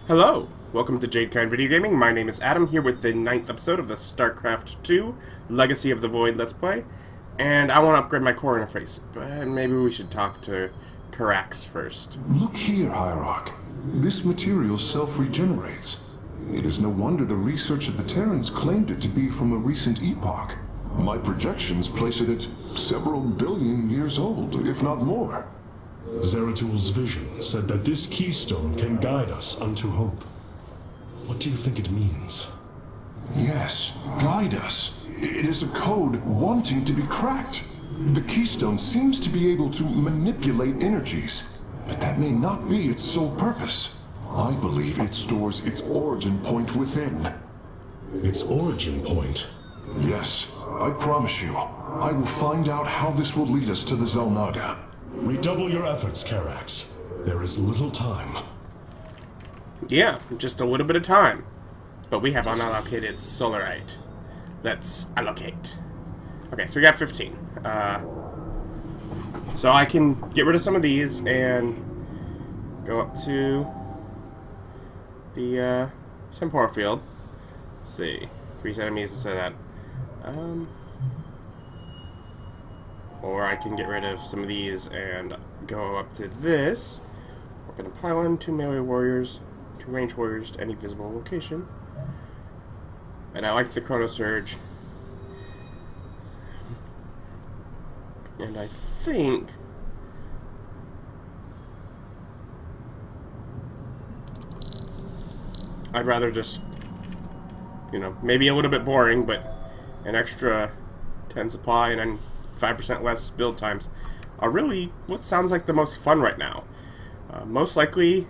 Hello! Welcome to Jadekind Video Gaming. My name is Adam, here with the 9th episode of the StarCraft II Legacy of the Void Let's Play. And I want to upgrade my core interface, but maybe we should talk to Karax first. Look here, Hierarch. This material self-regenerates. It is no wonder the research of the Terrans claimed it to be from a recent epoch. My projections place it at several billion years old, if not more. Zeratul vision said that this keystone can guide us unto hope. What do you think it means? Yes, guide us. It is a code wanting to be cracked. The keystone seems to be able to manipulate energies, but that may not be its sole purpose. I believe it stores its origin point within. Its origin point? Yes, I promise you, I will find out how this will lead us to the Zelnaga. Redouble your efforts, Karax. There is little time. Yeah, just a little bit of time. But we have unallocated solarite. Let's allocate. Okay, so we got 15. So I can get rid of some of these and go up to the temporal field. Let's see. Freeze enemies instead of that. Or I can get rid of some of these and go up to this. Weapon and pylon, 2 melee warriors, 2 ranged warriors to any visible location. And I like the Chrono Surge. And I think I'd rather just, you know, maybe a little bit boring, but an extra 10 supply and then 5% less build times are really what sounds like the most fun right now. Most likely,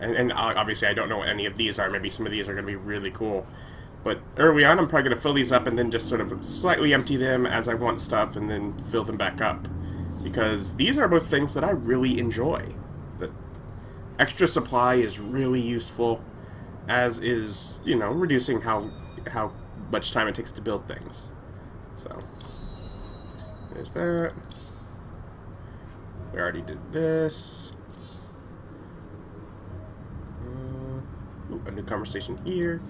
and obviously I don't know what any of these are, maybe some of these are going to be really cool, but early on I'm probably going to fill these up and then just sort of slightly empty them as I want stuff and then fill them back up, because these are both things that I really enjoy. The extra supply is really useful, as is, you know, reducing how much time it takes to build things. So there's that. We already did this. Ooh, a new conversation here.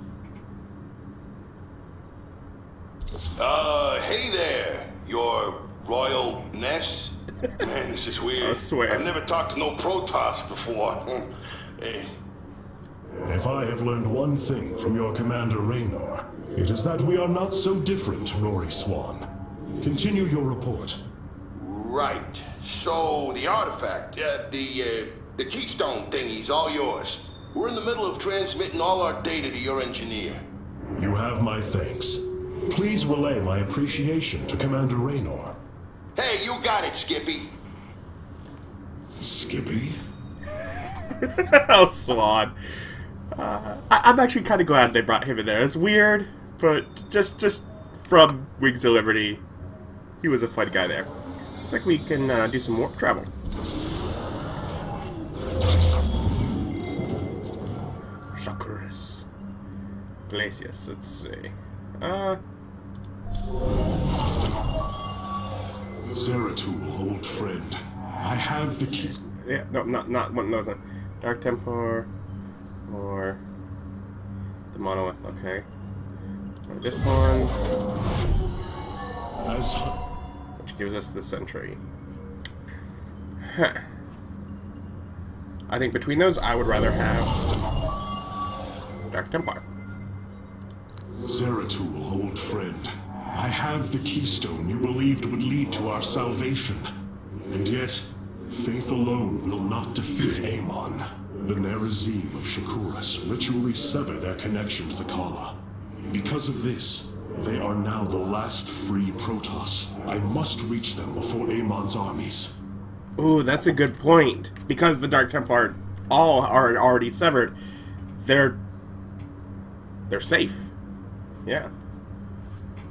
Hey there, your royal ness. Man, this is weird. I swear. I've never talked to no Protoss before. Hey. If I have learned one thing from your commander Raynor, it is that we are not so different, Rory Swan. Continue your report. Right. So, the artifact, the keystone thingy's all yours. We're in the middle of transmitting all our data to your engineer. You have my thanks. Please relay my appreciation to Commander Raynor. Hey, you got it, Skippy. Skippy? Oh, Swan. I'm actually kind of glad they brought him in there. It's weird, but just from Wings of Liberty, he was a fun guy there. Looks like we can do some warp travel. Shakuras. Glacius, let's see. Zeratul, old friend. I have the key. Yeah, no, not one of those. Dark Templar or the monolith. Okay. Or this one, As which gives us the sentry. Huh. I think between those, I would rather have Dark Templar. Zeratul, old friend. I have the keystone you believed would lead to our salvation. And yet, faith alone will not defeat Amon. The Nerazim of Shakuras ritually sever their connection to the Kala. Because of this, they are now the last free Protoss. I must reach them before Amon's armies. Ooh, that's a good point. Because the Dark Templar all are already severed, they're safe. Yeah.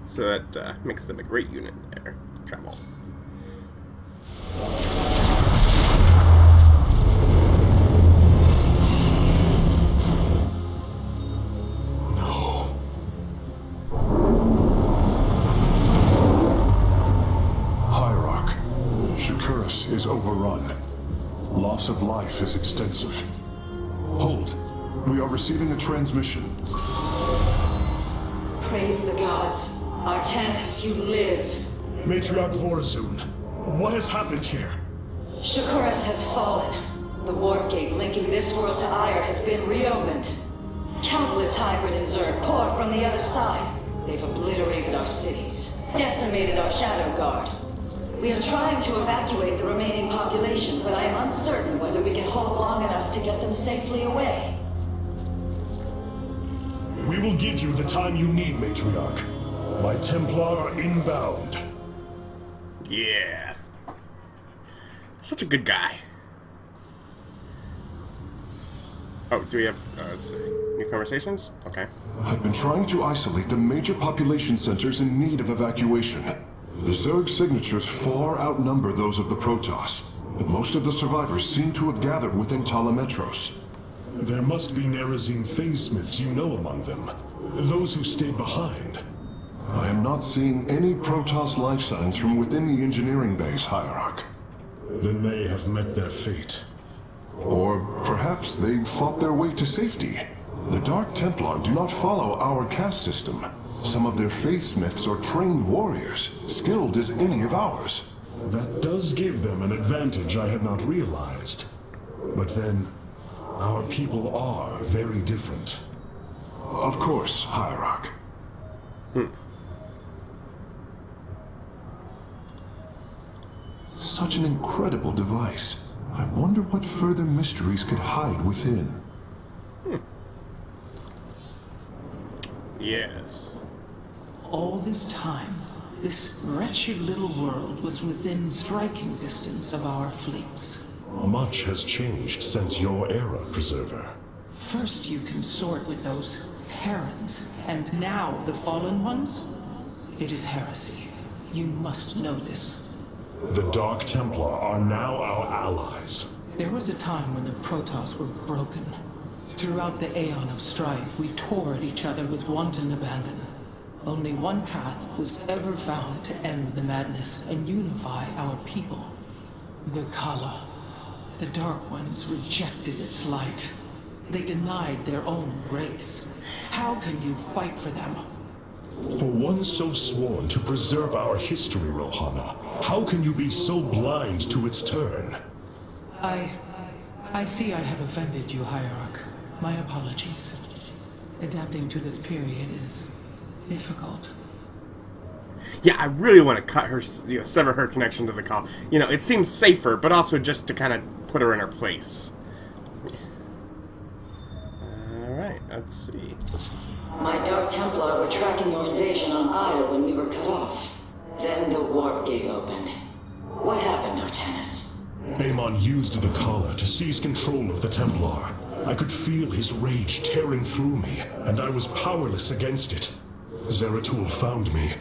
So that makes them a great unit there. Travel. No. Hierarch, Shakuras is overrun. Loss of life is extensive. Hold. We are receiving a transmission. Praise the gods. Artanis, you live. Matriarch Vorazun, what has happened here? Shakuras has fallen. The warp gate linking this world to Ire has been reopened. Countless hybrid and Zerg pour from the other side. They've obliterated our cities, decimated our Shadow Guard. We are trying to evacuate the remaining population, but I am uncertain whether we can hold long enough to get them safely away. We will give you the time you need, Matriarch. My Templar are inbound. Yeah. Such a good guy. Oh, do we have let's see. New conversations? Okay. I've been trying to isolate the major population centers in need of evacuation. The Zerg signatures far outnumber those of the Protoss, but most of the survivors seem to have gathered within Talametros. There must be Nerazine phase-smiths you know among them. Those who stayed behind. I am not seeing any Protoss life signs from within the engineering base, Hierarch. Then they have met their fate. Or perhaps they fought their way to safety. The Dark Templar do not follow our caste system. Some of their faithsmiths are trained warriors, skilled as any of ours. That does give them an advantage I had not realized. But then, our people are very different. Of course, Hierarch. Such an incredible device. I wonder what further mysteries could hide within. Yes. All this time, this wretched little world was within striking distance of our fleets. Much has changed since your era, Preserver. First you consort with those Terrans, and now the Fallen Ones? It is heresy. You must know this. The Dark Templar are now our allies. There was a time when the Protoss were broken. Throughout the aeon of strife, we tore at each other with wanton abandon. Only one path was ever found to end the madness and unify our people. The Kala. The Dark Ones rejected its light. They denied their own race. How can you fight for them? For one so sworn to preserve our history, Rohana, how can you be so blind to its turn? I see I have offended you, Hierarch. My apologies. Adapting to this period is difficult. Yeah, I really want to cut her, sever her connection to the call. It seems safer, but also just to kind of put her in her place. Alright, let's see. My Dark Templar were tracking your invasion on Ire when we were cut off. Then the warp gate opened. What happened, Artanis? Amon used the Kala to seize control of the Templar. I could feel his rage tearing through me, and I was powerless against it. Zeratul found me.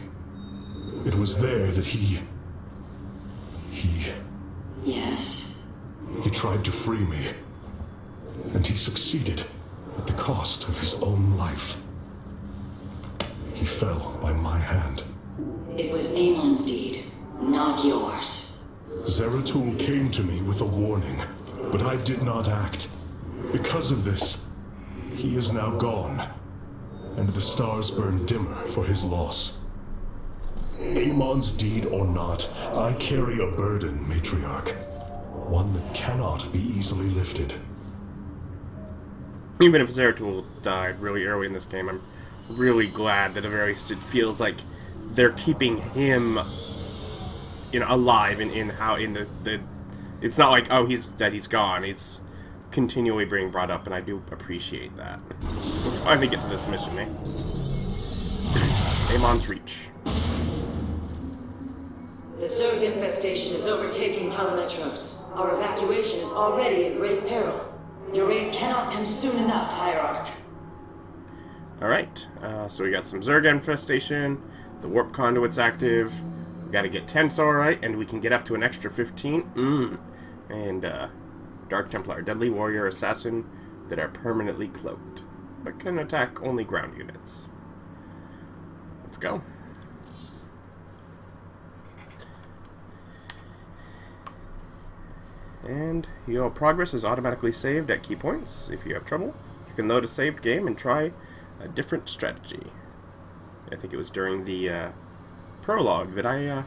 It was there that he... Yes? He tried to free me. And he succeeded at the cost of his own life. He fell by my hand. It was Amon's deed, not yours. Zeratul came to me with a warning, but I did not act. Because of this, he is now gone, and the stars burn dimmer for his loss. Amon's deed or not, I carry a burden, Matriarch. One that cannot be easily lifted. Even if Zeratul died really early in this game, I'm really glad that it feels like they're keeping him, alive in the. It's not like, oh, he's dead, he's gone. He's continually being brought up, and I do appreciate that. Let's finally get to this mission, eh? Amon's Reach. The Zerg infestation is overtaking Talametros. Our evacuation is already in great peril. Your aid cannot come soon enough, Hierarch. Alright, so we got some Zerg infestation, the warp conduit's active, we gotta get tents alright, and we can get up to an extra 15. And Dark Templar, deadly warrior assassin that are permanently cloaked, but can attack only ground units. Let's go. And your progress is automatically saved at key points if you have trouble. You can load a saved game and try a different strategy. I think it was during the prologue that I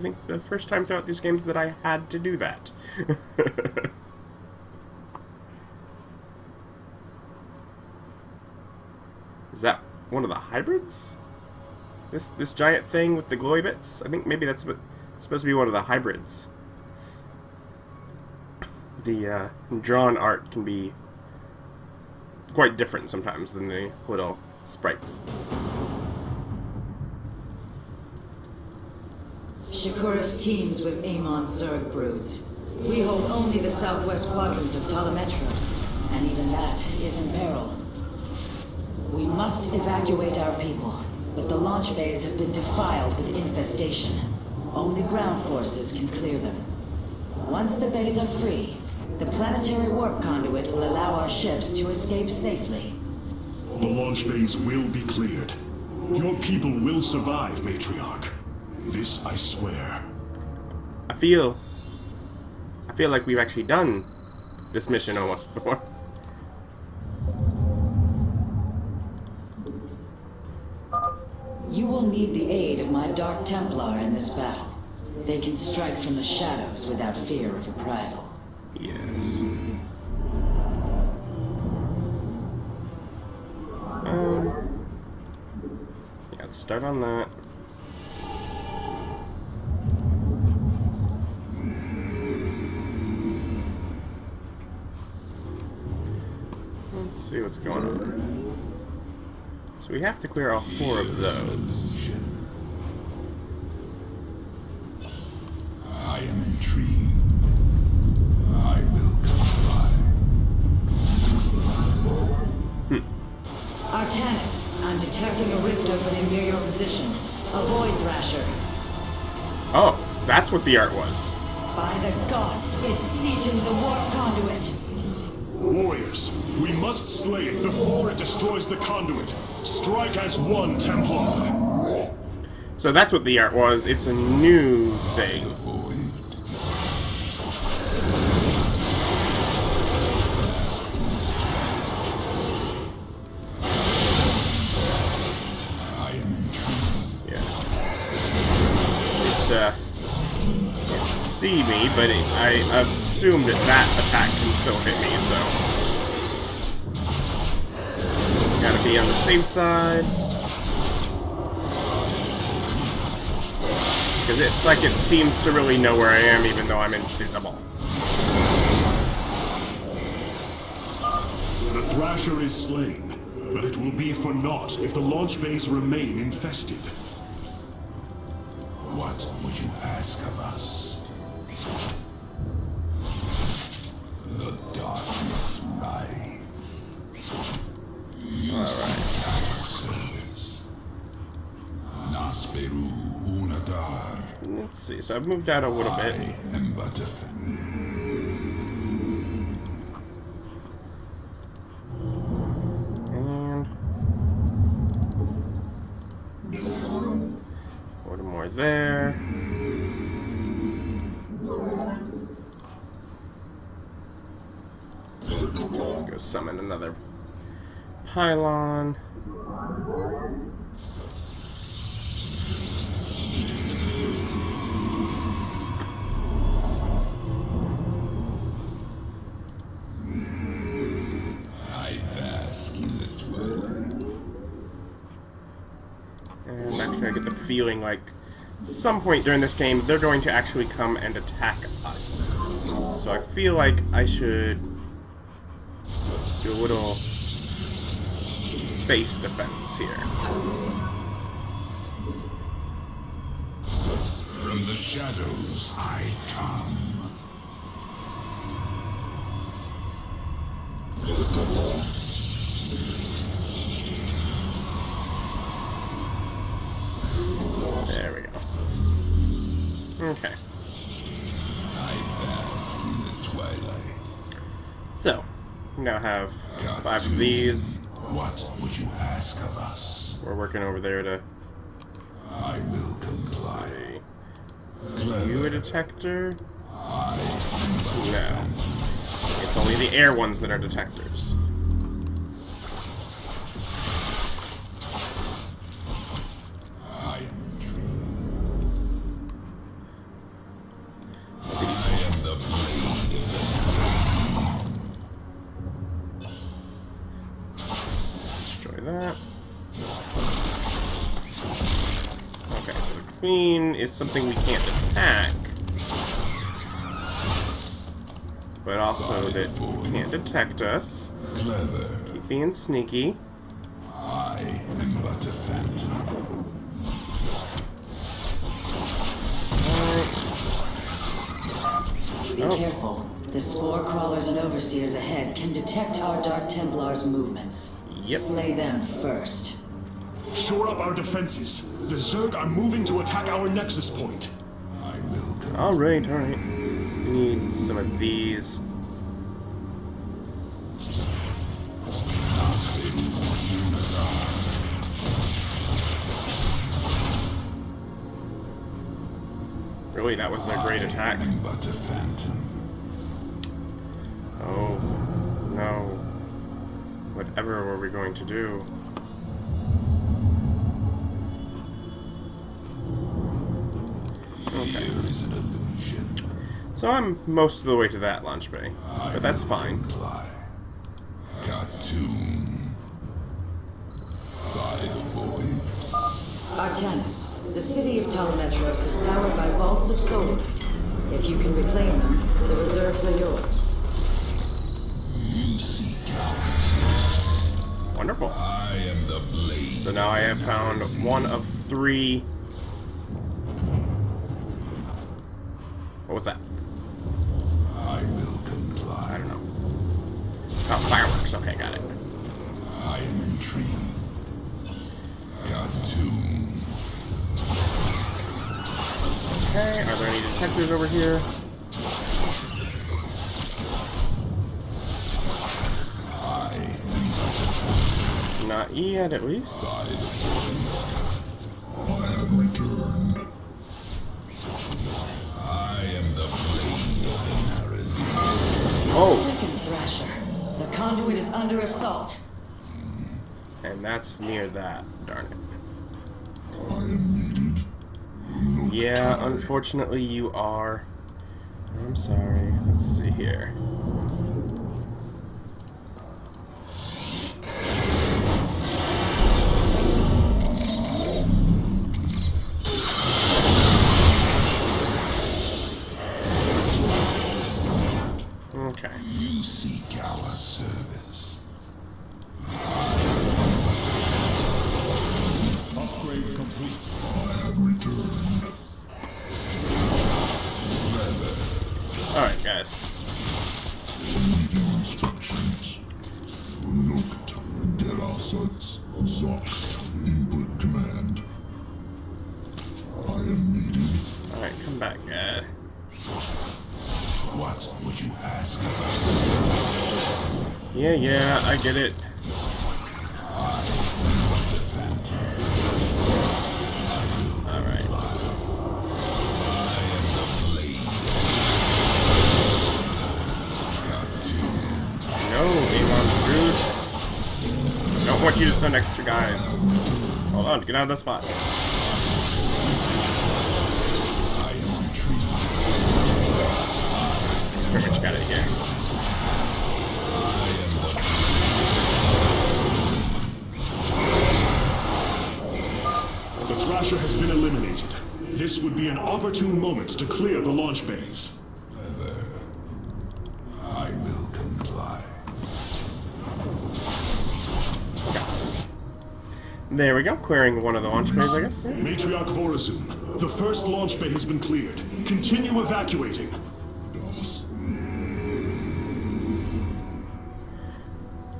think the first time throughout these games that I had to do that. Is that one of the hybrids? This giant thing with the glowy bits? I think maybe that's supposed to be one of the hybrids. The drawn art can be quite different sometimes than the little sprites. Shakuras teams with Amon's Zerg broods. We hold only the southwest quadrant of Ptolemetros, and even that is in peril. We must evacuate our people, but the launch bays have been defiled with infestation. Only ground forces can clear them. Once the bays are free, the planetary warp conduit will allow our ships to escape safely. The launch bays will be cleared. Your people will survive, Matriarch. This I swear. I feel like we've actually done this mission almost before. You will need the aid of my Dark Templar in this battle. They can strike from the shadows without fear of reprisal. Yes. Yeah, let's start on that. Let's see what's going on. So we have to clear all 4 of those. I am intrigued. I will comply. Artanis, I'm detecting a rift opening near your position. Avoid Thrasher. Oh, that's what the art was. By the gods, it's sieging the warp conduit. Warriors, we must slay it before it destroys the conduit. Strike as one, Templar. So that's what the art was. It's a new thing. Can't see me, but I assume that attack can still hit me, so gotta be on the safe side, because it's like it seems to really know where I am, even though I'm invisible. The Thrasher is slain, but it will be for naught if the launch bays remain infested. What would you ask of us? The darkness rides. You seek our service. Nasperu Unadar. Let's see, so I've moved out a little bit. I am but a there. Let's go summon another pylon. I bask in the twilight. And actually I get the feeling like some point during this game, they're going to actually come and attack us. So I feel like I should do a little base defense here. From the shadows I come. There we go. Okay. I bask in the twilight. So, we now have Got 5 you. of these. What would you ask of us? We're working over there to I will comply. see. You a Clever. detector? I am but a No. phantom. It's only the air ones that are detectors. that. Okay, so the queen is something we can't attack. But also that it can't detect us. Clever. Keep being sneaky. I am but a phantom. Be careful. The spore crawlers and overseers ahead can detect our Dark Templars' movements. Yep. Slay them first. Shore up our defenses. The Zerg are moving to attack our nexus point. I will come. Alright, alright. We need some of these. Really, that wasn't a great attack. I am but a phantom. Oh, no. Whatever were we going to do? Okay. Here is an illusion. So I'm most of the way to that launch bay. But that's fine. Comply. Cartoon. By the void. Artanis, the city of Telemetros is powered by vaults of solarite. If you can reclaim them, the reserves are yours. You seek out. Wonderful. I am the blade. So now I have found one of 3. What was that? I will comply. I don't know. Oh, fireworks. Okay, got it. I am intrigued. Cartoon. Okay, are there any detectors over here? I am Not yet, at least. by the void. I have returned. I am the blade of the Narazim. Oh, Second Thrasher. The conduit is under assault. and that's near that. Darn it. I am needed. Yeah, unfortunately you are. I'm sorry. Let's see here. Okay. You seek our service. Upgrade complete. I have returned. Alright, guys. Reading instructions. Looked. Der Aussatz. Sagt. Input command. I am needed. Alright, come back, guys. What would you ask? Yeah, I get it. Alright. No, Amon's rude. Don't want you to send extra guys. Hold on, get out of the spot. Pretty much got it here. The Thrasher has been eliminated. This would be an opportune moment to clear the launch bays. Clever. I will comply. There we go, clearing one of the launch bays, I guess. Yeah. Matriarch Vorazun, the first launch bay has been cleared. Continue evacuating.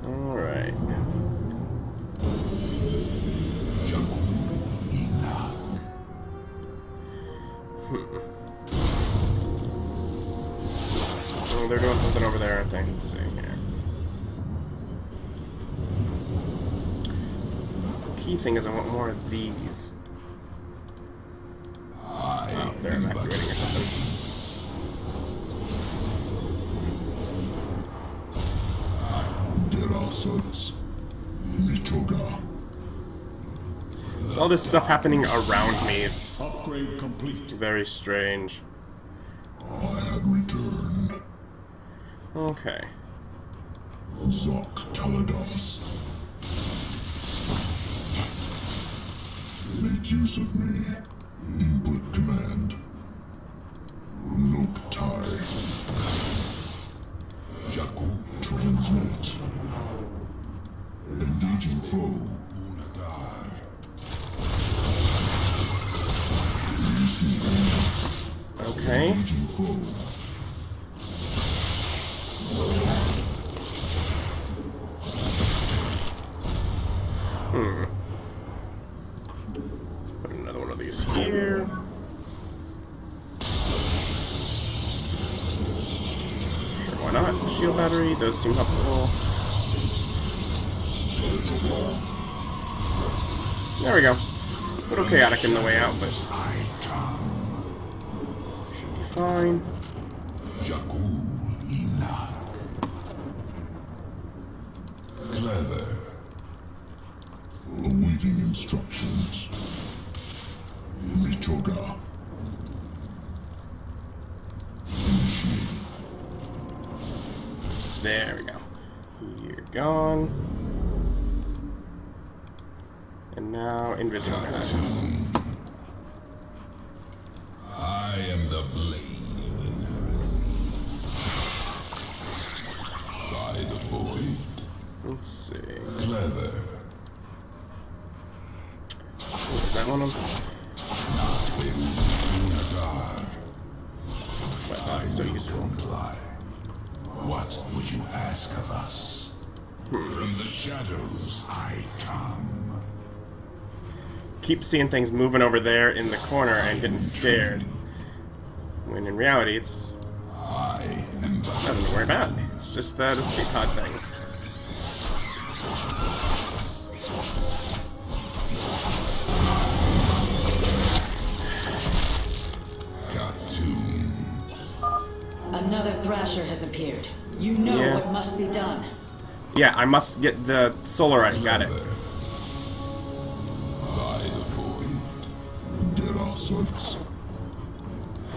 Alright. Oh, they're doing something over there, I think. Let's see here. Key thing is I want more of these. Oh, they're evacuating or something. There's all this stuff happening around me. It's Upgrade complete. very strange. I have returned. Okay. Zok Talados. Make use of me. Input command. Look tie. Shaku transmit. Engaging foe. Unadar. Receiving. Okay. Engaging foe. Let's put another one of these here. Sure, why not? Shield battery, those seem helpful. There we go. A little chaotic in the way out, but should be fine. Clever. Awaiting instructions. Mitoga. There we go. You're gone. And now invisible guys. I am the blade of the Nereid. By the void. Let's see. Clever. Is that one of them? But that's still useful. Comply. What would you ask of us? From the shadows I come. Keep seeing things moving over there in the corner and getting scared. When in reality, it's I am nothing to worry about. It's just the speed pod thing. Another Thrasher has appeared. You know Yeah. what must be done. Yeah, I must get the Solarite. Got it. By the void. Get our sorts.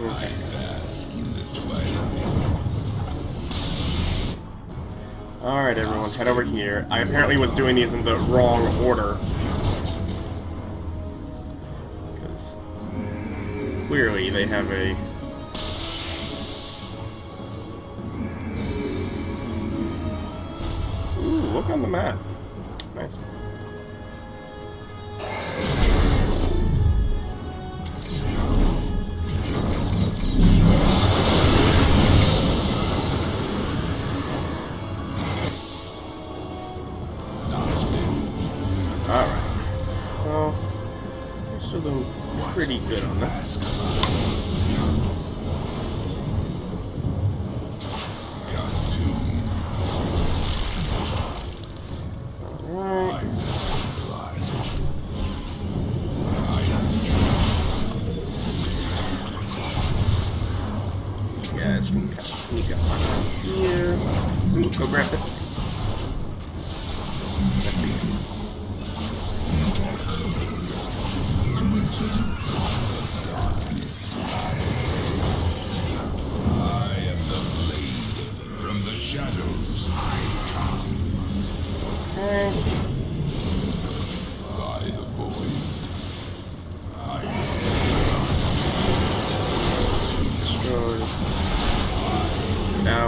I bask in the twilight. Alright, everyone, head over here. I apparently was doing these in the wrong order. Because clearly they have a... Ooh, look on the map. Nice. Alright. So, we're still doing pretty good on this. Alright. You guys can kind of sneak up on here. Ooh, go grab this thing. That's me. I am the blade. From the shadows I come. Okay. By the void. Destroy. Now.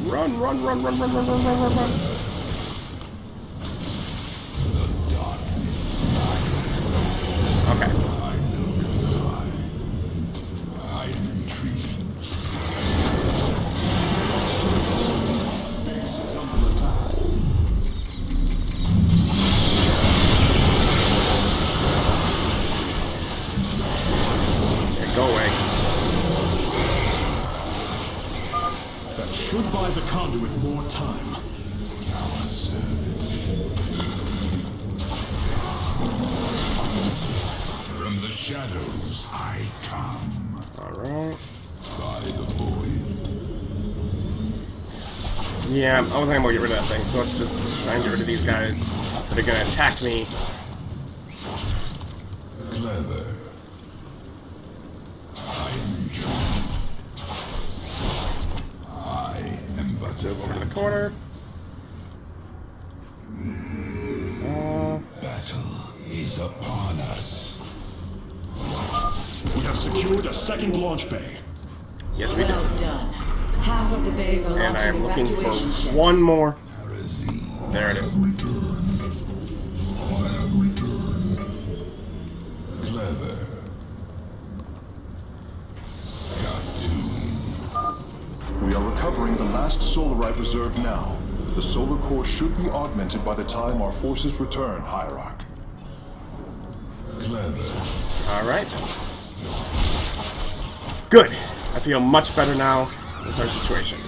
Run, run, run, run, run, run, run, run, run, run. Okay. I will comply. I am intrigued. Yeah, go away. That should buy the conduit more time. From the shadows I come. Alright. By the void. Yeah, I wasn't able to get rid of that thing, so let's just try and get rid of these guys that are gonna attack me. Clever. I am intrigued. I am but Let's move over to the corner. secured a second launch bay. Yes, we Well did. done. Half of the bays are And I launching am looking for evacuation ships. one more. There it is. Returned. I have returned. Clever. Got two. We are recovering the last solarite reserve now. The solar core should be augmented by the time our forces return, Hierarch. Clever. Alright. Good. I feel much better now with our situation.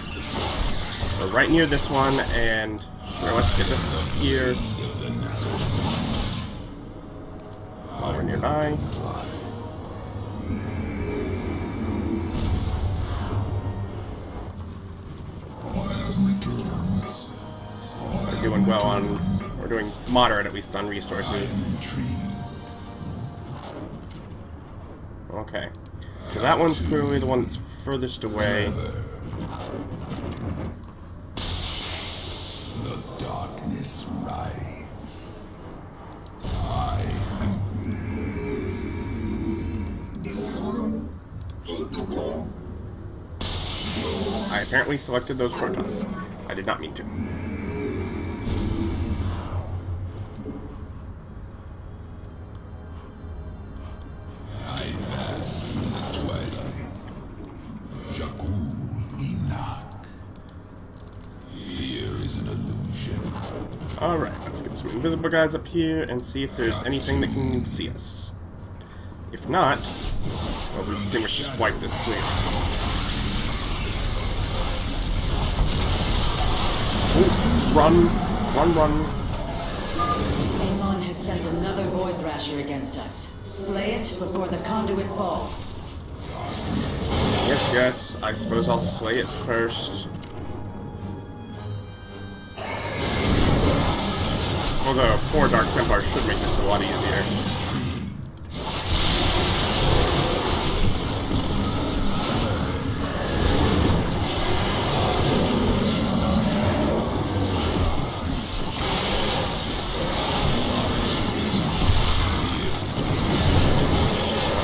We're right near this one, and sure, let's get this here. Oh, we're nearby. We're doing well on... We're doing moderate, at least, on resources. Okay. So that one's clearly the one that's furthest away. The darkness rides. I am. I apparently selected those Protoss. I did not mean to. I bask in the twilight. Jakul Enoch. Fear is an illusion. Alright, let's get some invisible guys up here and see if there's anything that can see us. If not, well, we pretty much just wipe this clear. Ooh, run! Run, run! Amon has sent another Void Thrasher against us. Slay it before the conduit falls. Yes, yes, I suppose I'll slay it first. Although, 4 Dark Templar should make this a lot easier.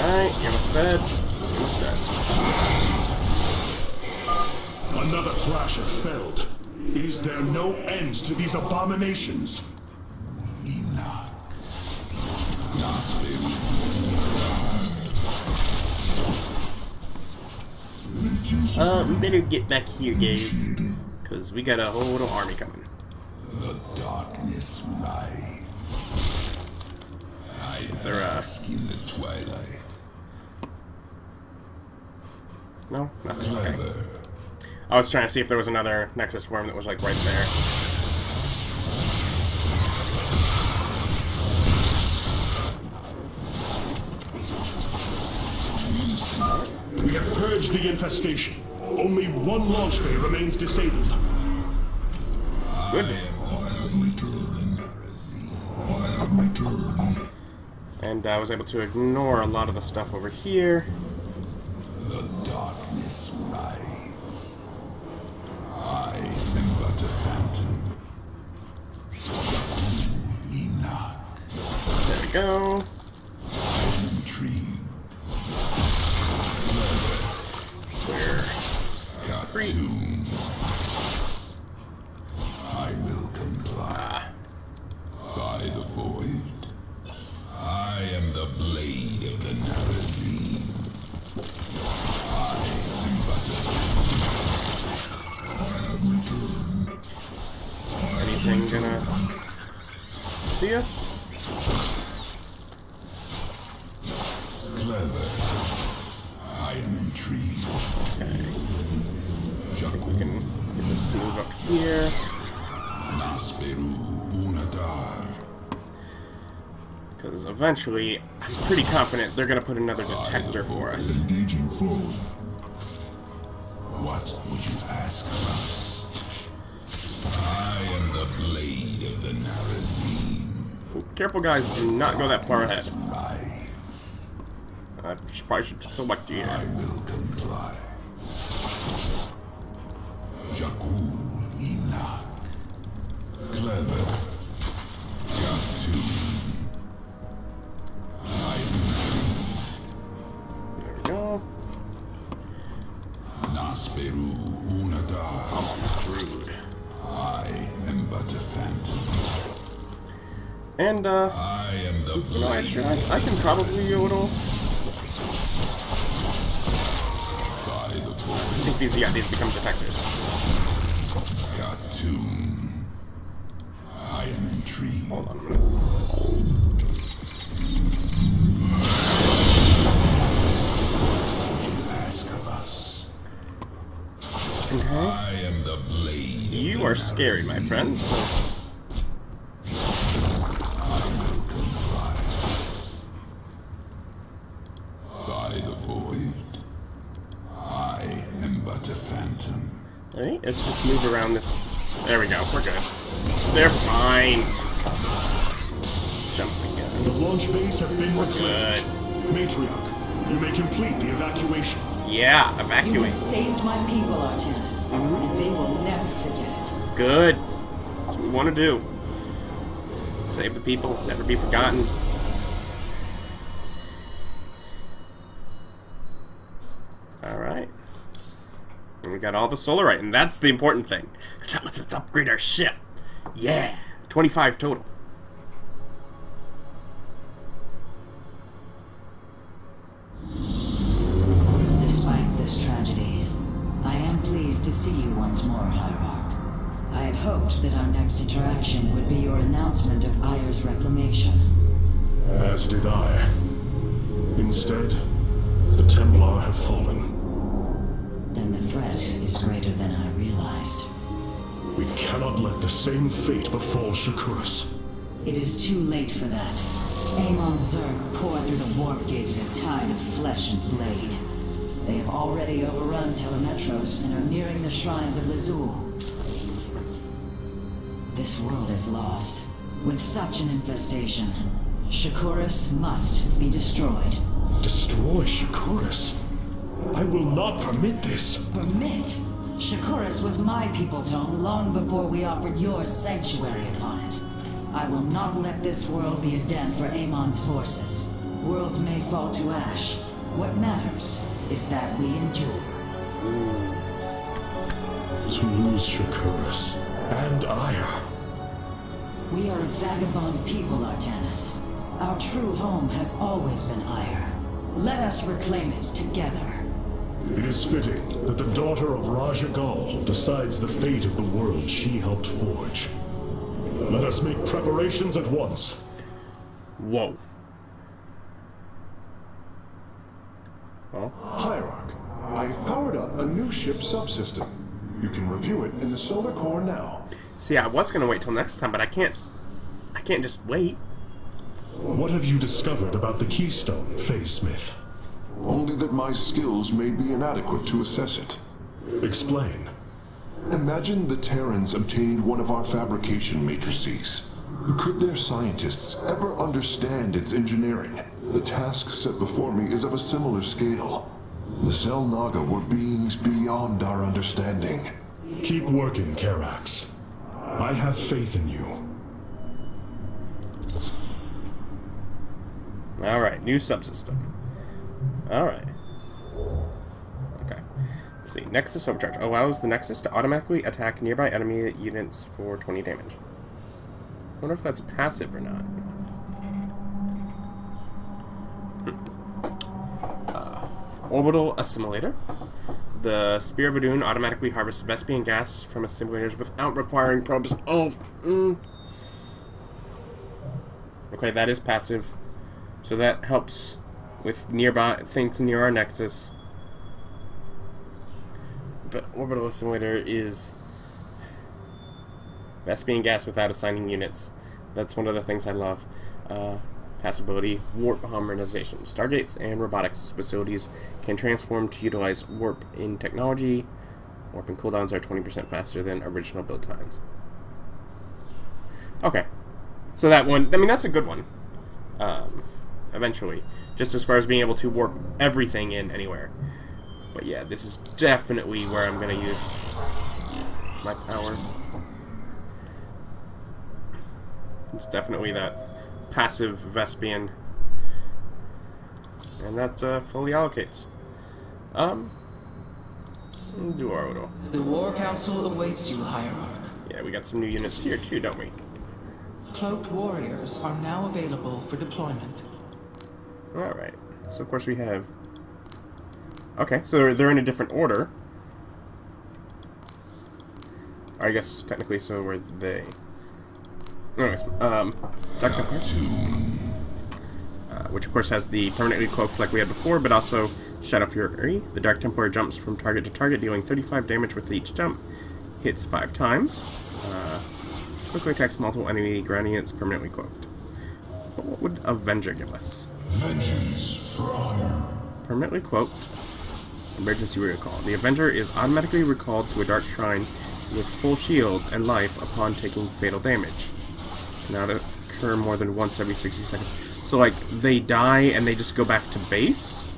Alright, you almost dead. Almost dead. Another Thrasher felled. Is there no end to these abominations? Enoch. We better get back here, guys. Because we got a whole little army coming. The darkness rides. I there a... bask in the twilight. No? Nothing. Okay. Clever. I was trying to see if there was another Nexus worm that was like right there. We have purged the infestation. Only one launch bay remains disabled. Good. Return. And I was able to ignore a lot of the stuff over here. The darkness rides. I am but a phantom. Enoch. There we go. I'm intrigued. Where? Got two. I will comply. By the void. I am the blade of the Narazim. I am but a phantom. I have returned. Anything gonna see us? Clever. I am intrigued. Okay. We can get this to move up here. Nasperu Unadar. Because eventually, I'm pretty confident they're gonna put another detector for us. Engaging foe. What would you ask of us? I am the blade of the Narazim. Careful, guys, do not go that far ahead. Rise. I probably should select you I here. will comply. Jakul Enoch. Clever. Got two. I am intrigued. There we Amon's brood. I am but a phantom. And, I am the you know, I just realized I can probably be a little... I think these become detectors. Cartoon. I am intrigued. Hold on. Ask of us. Okay. I am the blade. You are scary, my friend. So. I will comply. By the void. I am but a phantom. Alright, let's just move around this. There we go, we're good. They're fine. Jump again. The launch base have been Good. reclaimed. Matriarch, you may complete the evacuation. Yeah, You evacuate. have saved my people, Artanis, and they will never forget it. Good. That's what we want to do. Save the people, never be forgotten. Alright. And we got all the solarite, and that's the important thing. Because that lets us upgrade our ship. Yeah. 25 total. Despite this tragedy, I am pleased to see you once more, Hierarch. I had hoped that our next interaction would be your announcement of Ayer's reclamation. As did I. Instead, the Templar have fallen. Then the threat is greater than I realized. We cannot let the same fate befall Shakuras. It is too late for that. Amon Zerg poured through the warp gate as a tide of flesh and blade. They have already overrun Telemetros and are nearing the shrines of Lazul. This world is lost. With such an infestation, Shakuras must be destroyed. Destroy Shakuras? I will not permit this. Permit? Shakuras was my people's home long before we offered yours sanctuary upon it. I will not let this world be a den for Amon's forces. Worlds may fall to ash. What matters is that we endure. To lose Shakuras and Aya. We are a vagabond people, Artanis. Our true home has always been Ire. Let us reclaim it together. It is fitting that the daughter of Raja Gal decides the fate of the world she helped forge. Let us make preparations at once. Whoa. Well, Hierarch, I've powered up a new ship subsystem. You can review it in the solar core now. see, I was gonna wait till next time, but I can't just wait. What have you discovered about the Keystone, Phase Smith? Only that my skills may be inadequate to assess it. Explain. Imagine the Terrans obtained one of our fabrication matrices. Could their scientists ever understand its engineering? The task set before me is of a similar scale. The Cell Naga were beings beyond our understanding. Keep working, Karax. I have faith in you. Alright, new subsystem. Alright. Okay. Let's see. Nexus Overcharge allows the Nexus to automatically attack nearby enemy units for 20 damage. I wonder if that's passive or not. Orbital Assimilator. The Spear of Adun automatically harvests Vespian gas from assimilators without requiring probes. Oh, Okay, that is passive. So that helps with nearby things near our Nexus. But Orbital Assimilator is Vespian gas without assigning units. That's one of the things I love. Passive ability, warp harmonization. Stargates and robotics facilities can transform to utilize warp in technology. Warping cooldowns are 20% faster than original build times. Okay. So that one, I mean, that's a good one. Eventually. Just as far as being able to warp everything in anywhere. But yeah, this is definitely where I'm going to use my power. It's definitely that passive Vespian. And that fully allocates. Duodo. The War Council awaits you, Hierarch. Yeah, we got some new units here too, don't we? Cloaked warriors are now available for deployment. Alright. So of course we have... Okay, so they're in a different order. I guess technically so were they. Anyways, Dark Templar. Which of course has the permanently cloaked like we had before, but also Shadow Fury. The Dark Templar jumps from target to target, dealing 35 damage with each jump. Hits 5 times. Quickly attacks multiple enemy ground units permanently cloaked. But what would Avenger give us? Vengeance for ire. Permanently cloaked. Emergency recall. The Avenger is automatically recalled to a dark shrine with full shields and life upon taking fatal damage. Now to occur more than once every 60 seconds. So like they die and they just go back to base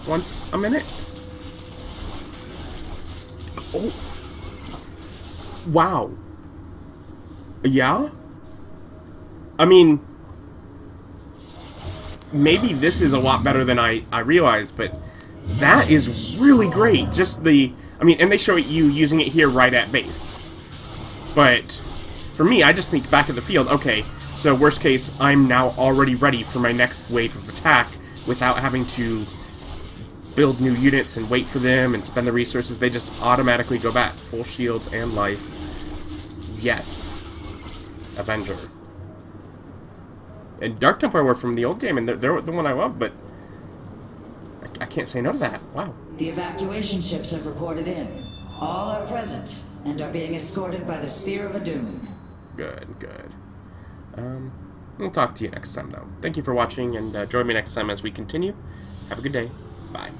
once a minute? Oh. Wow. Yeah? I mean, maybe this is a lot better than I realized, but that is really great. Just the... I mean, and they show you using it here right at base. But for me, I just think back at the field, okay, so worst case, I'm now already ready for my next wave of attack without having to build new units and wait for them and spend the resources. They just automatically go back. Full shields and life. Yes. Avenger. And Dark Templar were from the old game, and they're the one I love, but I can't say no to that. Wow. The evacuation ships have reported in. All are present, and are being escorted by the Spear of Adun. Good, good. We'll talk to you next time, though. Thank you for watching, and join me next time as we continue. Have a good day. Bye.